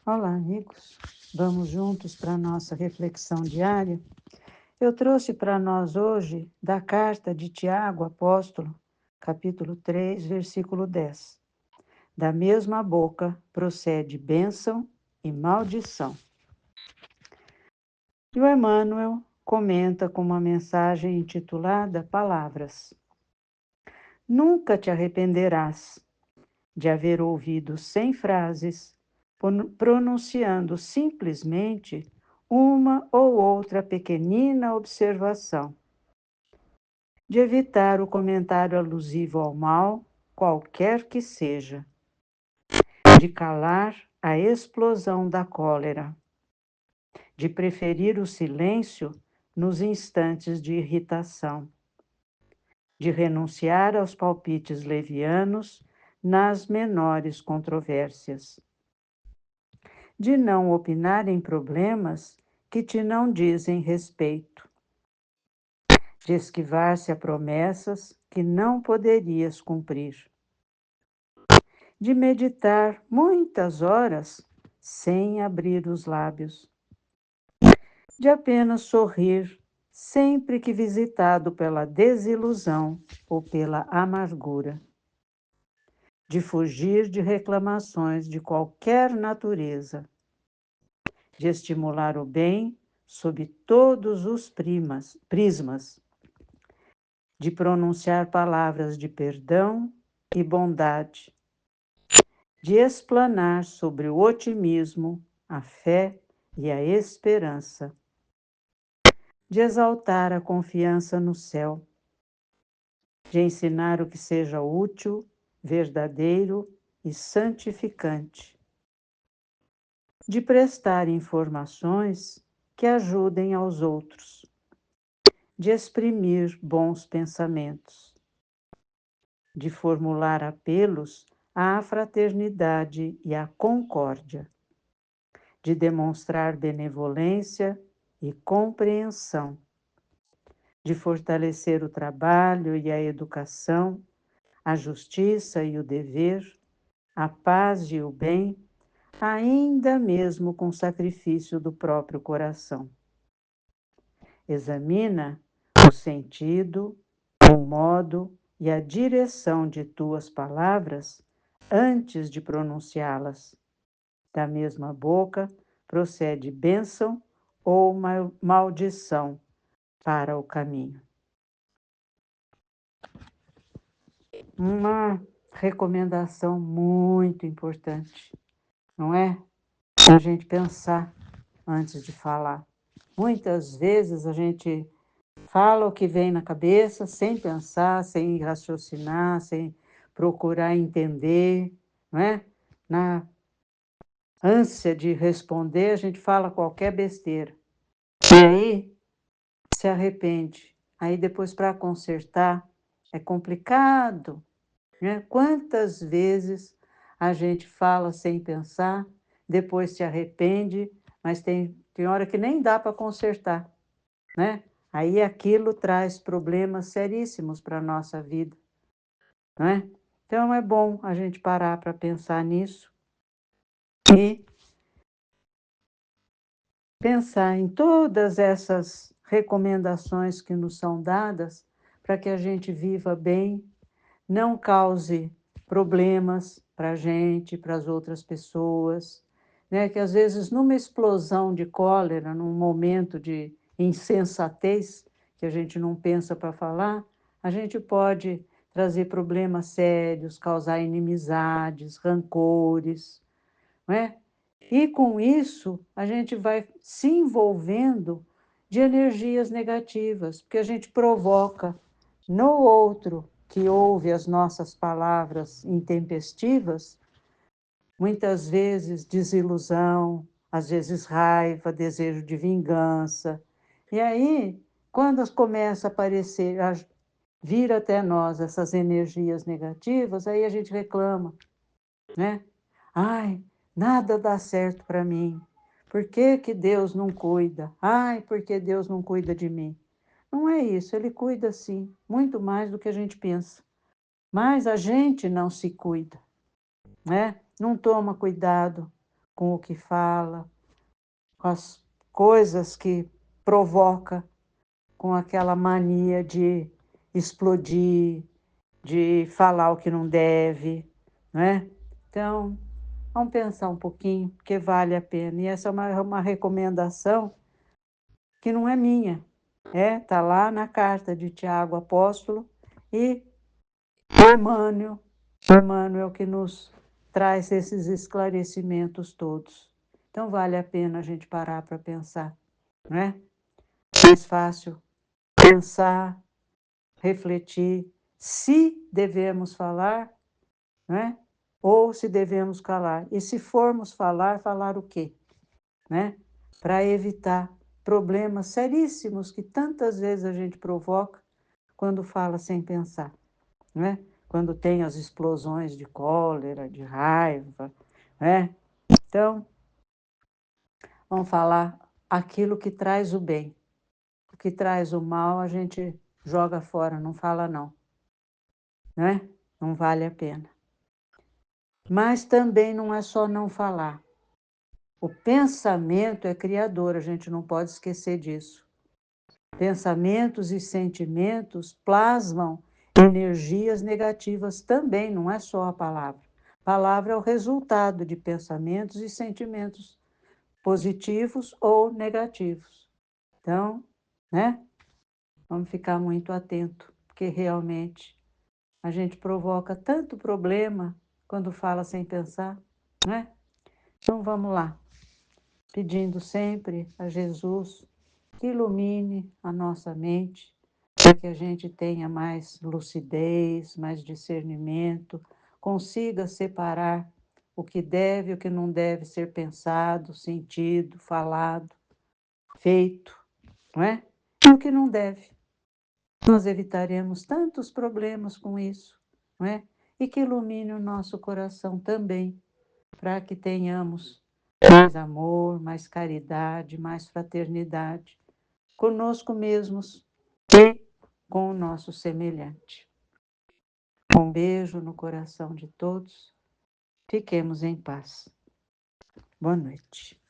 Olá, amigos. Vamos juntos para a nossa reflexão diária. Eu trouxe para nós hoje da carta de Tiago, apóstolo, capítulo 3, versículo 10. Da mesma boca procede bênção e maldição. E o Emmanuel comenta com uma mensagem intitulada Palavras. Nunca te arrependerás de haver ouvido 100 frases, pronunciando simplesmente uma ou outra pequenina observação, de evitar o comentário alusivo ao mal, qualquer que seja, de calar a explosão da cólera, de preferir o silêncio nos instantes de irritação, de renunciar aos palpites levianos nas menores controvérsias, de não opinar em problemas que te não dizem respeito, de esquivar-se a promessas que não poderias cumprir, de meditar muitas horas sem abrir os lábios, de apenas sorrir sempre que visitado pela desilusão ou pela amargura, de fugir de reclamações de qualquer natureza, de estimular o bem sob todos os prismas, de pronunciar palavras de perdão e bondade, de explanar sobre o otimismo, a fé e a esperança, de exaltar a confiança no céu, de ensinar o que seja útil, verdadeiro e santificante, de prestar informações que ajudem aos outros, de exprimir bons pensamentos, de formular apelos à fraternidade e à concórdia, de demonstrar benevolência e compreensão, de fortalecer o trabalho e a educação, a justiça e o dever, a paz e o bem, ainda mesmo com sacrifício do próprio coração. Examina o sentido, o modo e a direção de tuas palavras antes de pronunciá-las. Da mesma boca procede bênção ou maldição para o caminho. Uma recomendação muito importante, não é? A gente pensar antes de falar. Muitas vezes a gente fala o que vem na cabeça sem pensar, sem raciocinar, sem procurar entender, não é? Na ânsia de responder, a gente fala qualquer besteira. E aí se arrepende. Aí depois para consertar é complicado, né? Quantas vezes a gente fala sem pensar, depois se arrepende, mas tem hora que nem dá para consertar, né? Aí aquilo traz problemas seríssimos para a nossa vida, não é? Então é bom a gente parar para pensar nisso e pensar em todas essas recomendações que nos são dadas para que a gente viva bem, não cause problemas para a gente, para as outras pessoas, né? Que às vezes numa explosão de cólera, num momento de insensatez, que a gente não pensa para falar, a gente pode trazer problemas sérios, causar inimizades, rancores, não é? E com isso, a gente vai se envolvendo de energias negativas, porque a gente provoca no outro que ouve as nossas palavras intempestivas, muitas vezes desilusão, às vezes raiva, desejo de vingança. E aí, quando começa a aparecer, a vir até nós essas energias negativas, aí a gente reclama, né? Ai, nada dá certo para mim. Por que que Deus não cuida? Ai, por que Deus não cuida de mim? Não é isso, Ele cuida sim, muito mais do que a gente pensa. Mas a gente não se cuida, né? Não toma cuidado com o que fala, com as coisas que provoca, com aquela mania de explodir, de falar o que não deve, né? Então, vamos pensar um pouquinho, porque vale a pena. E essa é uma recomendação que não é minha, tá lá na carta de Tiago Apóstolo e o Emmanuel que nos traz esses esclarecimentos todos. Então, vale a pena a gente parar para pensar, não é? Mais fácil pensar, refletir, se devemos falar, né? Ou se devemos calar. E se formos falar, falar o quê? Né? Para evitar problemas seríssimos que tantas vezes a gente provoca quando fala sem pensar, né? Quando tem as explosões de cólera, de raiva, né? Então, vamos falar aquilo que traz o bem. O que traz o mal, a gente joga fora, não fala não, né? Não vale a pena. Mas também não é só não falar. O pensamento é criador, a gente não pode esquecer disso. Pensamentos e sentimentos plasmam energias negativas também, não é só a palavra. Palavra é o resultado de pensamentos e sentimentos positivos ou negativos. Então, né? Vamos ficar muito atento, porque realmente a gente provoca tanto problema quando fala sem pensar, né? Então vamos lá, pedindo sempre a Jesus que ilumine a nossa mente, para que a gente tenha mais lucidez, mais discernimento, consiga separar o que deve e o que não deve ser pensado, sentido, falado, feito, não é? E o que não deve. Nós evitaremos tantos problemas com isso, não é? E que ilumine o nosso coração também, para que tenhamos mais amor, mais caridade, mais fraternidade conosco mesmos e com o nosso semelhante. Um beijo no coração de todos. Fiquemos em paz. Boa noite.